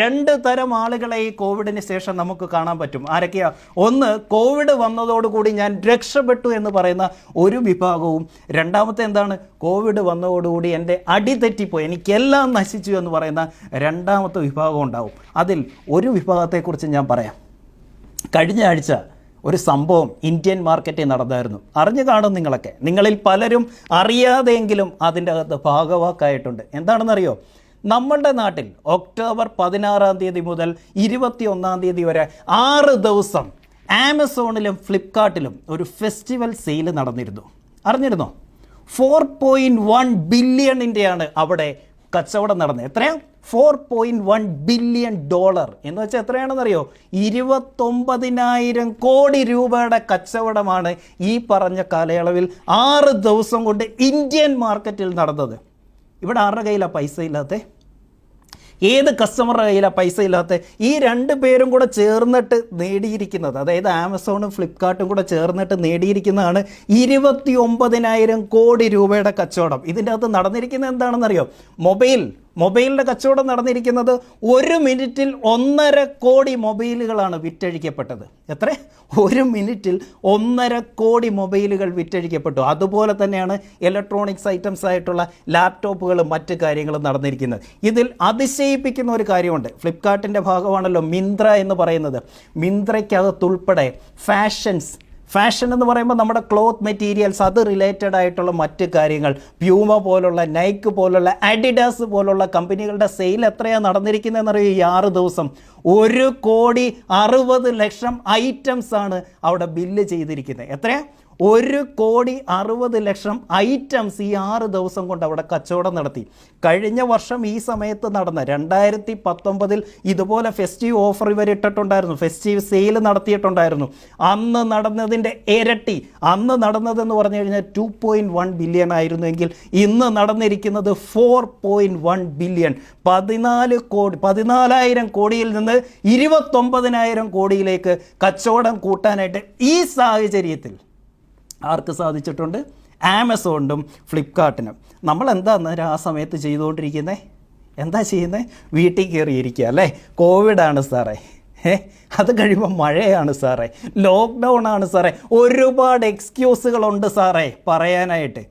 രണ്ട് തരം ആളുകളെ ഈ കോവിഡിന് ശേഷം നമുക്ക് കാണാൻ പറ്റും. ആരൊക്കെയാ? ഒന്ന്, കോവിഡ് വന്നതോടുകൂടി ഞാൻ രക്ഷപ്പെട്ടു എന്ന് പറയുന്ന ഒരു വിഭാഗവും, രണ്ടാമത്തെ എന്താണ്, കോവിഡ് വന്നതോടുകൂടി എൻ്റെ അടി തെറ്റിപ്പോയി, എനിക്കെല്ലാം നശിച്ചു എന്ന് പറയുന്ന രണ്ടാമത്തെ വിഭാഗം ഉണ്ടാവും. അതിൽ ഒരു വിഭാഗത്തെക്കുറിച്ച് ഞാൻ പറയാം. കഴിഞ്ഞ ആഴ്ച ഒരു സംഭവം ഇന്ത്യൻ മാർക്കറ്റിൽ നടന്നായിരുന്നു. അറിഞ്ഞു കാണും നിങ്ങളൊക്കെ. നിങ്ങളിൽ പലരും അറിയാതെയെങ്കിലും അതിൻ്റെ അകത്ത് ഭാഗവാക്കായിട്ടുണ്ട്. എന്താണെന്നറിയോ? നമ്മളുടെ നാട്ടിൽ ഒക്ടോബർ 16 മുതൽ 21 വരെ 6 ദിവസം ആമസോണിലും ഫ്ലിപ്കാർട്ടിലും ഒരു ഫെസ്റ്റിവൽ സെയിൽ നടന്നിരുന്നു. അറിഞ്ഞിരുന്നോ? 4.1 ബില്യണിൻ്റെയാണ് അവിടെ കച്ചവടം നടന്നത്. എത്രയാണ്? $4.1 ബില്യൺ. എന്ന് വെച്ചാൽ എത്രയാണെന്നറിയോ? 29,000 കോടി രൂപയുടെ കച്ചവടമാണ് ഈ പറഞ്ഞ കാലയളവിൽ 6 ദിവസം കൊണ്ട് ഇന്ത്യൻ മാർക്കറ്റിൽ നടന്നത്. ഇവിടെ ആരുടെ കയ്യിലാണ് പൈസ ഇല്ലാത്ത? ഏത് കസ്റ്റമറുടെ കയ്യിലാണ് പൈസ ഇല്ലാത്ത? ഈ രണ്ട് പേരും കൂടെ ചേർന്നിട്ട് നേടിയിരിക്കുന്നത്, അതായത് ആമസോണും ഫ്ലിപ്കാർട്ടും കൂടെ ചേർന്നിട്ട് നേടിയിരിക്കുന്നതാണ് 29,000 കോടി രൂപയുടെ കച്ചവടം. ഇതിൻ്റെ അകത്ത് നടന്നിരിക്കുന്നത് എന്താണെന്നറിയോ? മൊബൈലിൻ്റെ കച്ചവടം നടന്നിരിക്കുന്നത് 1 മിനിറ്റിൽ 1.5 കോടി മൊബൈലുകളാണ് വിറ്റഴിക്കപ്പെട്ടത്. എത്ര? 1 മിനിറ്റിൽ 1.5 കോടി മൊബൈലുകൾ വിറ്റഴിക്കപ്പെട്ടു. അതുപോലെ തന്നെയാണ് ഇലക്ട്രോണിക്സ് ഐറ്റംസ് ആയിട്ടുള്ള ലാപ്ടോപ്പുകളും മറ്റ് കാര്യങ്ങളും നടന്നിരിക്കുന്നത്. ഇതിൽ അതിശയിപ്പിക്കുന്ന ഒരു കാര്യമുണ്ട്. ഫ്ലിപ്കാർട്ടിൻ്റെ ഭാഗമാണല്ലോ മിന്ത്ര എന്ന് പറയുന്നത്. മിന്ത്രയ്ക്കകത്തുൾപ്പെടെ ഫാഷൻ എന്ന് പറയുമ്പോൾ നമ്മുടെ ക്ലോത്ത് മെറ്റീരിയൽസ്, അത് റിലേറ്റഡ് ആയിട്ടുള്ള മറ്റ് കാര്യങ്ങൾ, പ്യൂമ പോലുള്ള, നൈക്ക് പോലുള്ള, അഡിഡാസ് പോലുള്ള കമ്പനികളുടെ സെയിൽ എത്രയാണ് നടന്നിരിക്കുന്നതെന്നറിയോ? ഈ 6 ദിവസം 1,60,00,000 ഐറ്റംസ് ആണ് അവിടെ ബില്ല് ചെയ്തിരിക്കുന്നത്. എത്രയാണ്? 1,60,00,000 ഐറ്റംസ് ഈ 6 ദിവസം കൊണ്ട് അവിടെ കച്ചവടം നടത്തി. കഴിഞ്ഞ വർഷം ഈ സമയത്ത് നടന്ന 2019 ഇതുപോലെ ഫെസ്റ്റീവ് ഓഫർ ഇവർ ഇട്ടിട്ടുണ്ടായിരുന്നു, ഫെസ്റ്റീവ് സെയിൽ നടത്തിയിട്ടുണ്ടായിരുന്നു. അന്ന് നടന്നതിൻ്റെ ഇരട്ടി. അന്ന് നടന്നതെന്ന് പറഞ്ഞു കഴിഞ്ഞാൽ 2.1 ബില്യൺ ആയിരുന്നുവെങ്കിൽ ഇന്ന് നടന്നിരിക്കുന്നത് 4.1 ബില്യൺ. 14,000 കോടിയിൽ നിന്ന് 29,000 കോടിയിലേക്ക് കച്ചവടം കൂട്ടാനായിട്ട് ഈ സാഹചര്യത്തിൽ ആർക്ക് സാധിച്ചിട്ടുണ്ട്? ആമസോണിനും ഫ്ലിപ്കാർട്ടിനും. നമ്മൾ എന്താണ് ആ സമയത്ത് ചെയ്തുകൊണ്ടിരിക്കുന്നത്? എന്താ ചെയ്യുന്നത്? വീട്ടിൽ കയറിയിരിക്കുക അല്ലേ? കോവിഡാണ് സാറേ, അത് കഴിയുമ്പോൾ മഴയാണ് സാറേ, ലോക്ക്ഡൗൺ ആണ് സാറേ, ഒരുപാട് എക്സ്ക്യൂസുകളുണ്ട് സാറേ പറയാനായിട്ട്.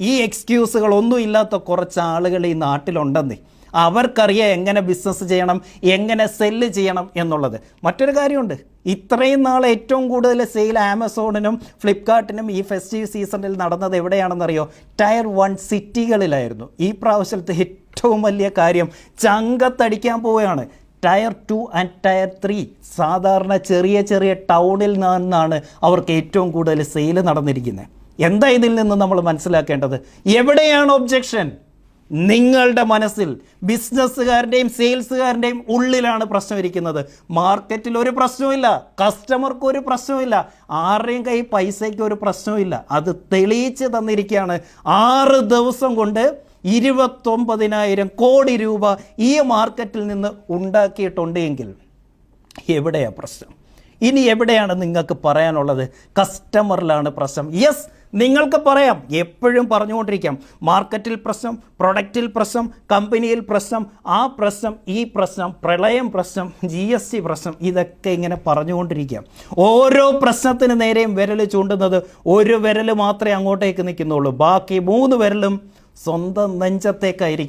ഈ എക്സ്ക്യൂസുകളൊന്നും ഇല്ലാത്ത കുറച്ച് ആളുകൾ ഈ നാട്ടിലുണ്ടെന്നേ. അവർക്കറിയാം എങ്ങനെ ബിസിനസ് ചെയ്യണം, എങ്ങനെ സെല്ല് ചെയ്യണം എന്നുള്ളത്. മറ്റൊരു കാര്യമുണ്ട്. ഇത്രയും നാൾ ഏറ്റവും കൂടുതൽ സെയിൽ ആമസോണിനും ഫ്ലിപ്കാർട്ടിനും ഈ ഫെസ്റ്റീവ് സീസണിൽ നടന്നത് എവിടെയാണെന്നറിയോ? ടയർ 1 സിറ്റികളിലായിരുന്നു. ഈ പ്രാവശ്യത്തെ ഏറ്റവും വലിയ കാര്യം ചങ്കത്തടിക്കാൻ പോവുകയാണ്. ടയർ 2 ആൻഡ് ടയർ 3 സാധാരണ ചെറിയ ടൗണിൽ നിന്നാണ് അവർക്ക് ഏറ്റവും കൂടുതൽ സെയിൽ നടന്നിരിക്കുന്നത്. എന്താ ഇതിൽ നിന്ന് നമ്മൾ മനസ്സിലാക്കേണ്ടത്? എവിടെയാണ് ഒബ്ജക്ഷൻ? നിങ്ങളുടെ മനസ്സിൽ, ബിസിനസ്സുകാരുടെയും സെയിൽസുകാരുടെയും ഉള്ളിലാണ് പ്രശ്നം ഇരിക്കുന്നത്. മാർക്കറ്റിൽ ഒരു പ്രശ്നവുമില്ല, കസ്റ്റമർക്ക് ഒരു പ്രശ്നവുമില്ല, ആരുടെയും കൈ പൈസയ്ക്ക് ഒരു പ്രശ്നവുമില്ല. അത് തെളിയിച്ച് തന്നിരിക്കുകയാണ്. 6 ദിവസം കൊണ്ട് 29,000 കോടി രൂപ ഈ മാർക്കറ്റിൽ നിന്ന് ഉണ്ടാക്കിയിട്ടുണ്ട് എങ്കിൽ എവിടെയാണ് പ്രശ്നം? ഇനി എവിടെയാണ് നിങ്ങൾക്ക് പറയാനുള്ളത്? കസ്റ്റമറിലാണ് പ്രശ്നം. യെസ്, നിങ്ങൾക്ക് പറയാം, എപ്പോഴും പറഞ്ഞുകൊണ്ടിരിക്കാം, മാർക്കറ്റിൽ പ്രശ്നം, പ്രൊഡക്റ്റിൽ പ്രശ്നം, കമ്പനിയിൽ പ്രശ്നം, ആ പ്രശ്നം, ഈ പ്രശ്നം, പ്രളയം പ്രശ്നം, GST പ്രശ്നം, ഇതൊക്കെ ഇങ്ങനെ പറഞ്ഞുകൊണ്ടിരിക്കാം. ഓരോ പ്രശ്നത്തിന് നേരെയും വിരൽ ചൂണ്ടുന്നത് ഒരു വിരൽ മാത്രമേ അങ്ങോട്ടേക്ക് നിൽക്കുന്നുള്ളൂ. ബാക്കി 3 വിരലും സ്വന്തം നെഞ്ചത്തേക്കായിരിക്കും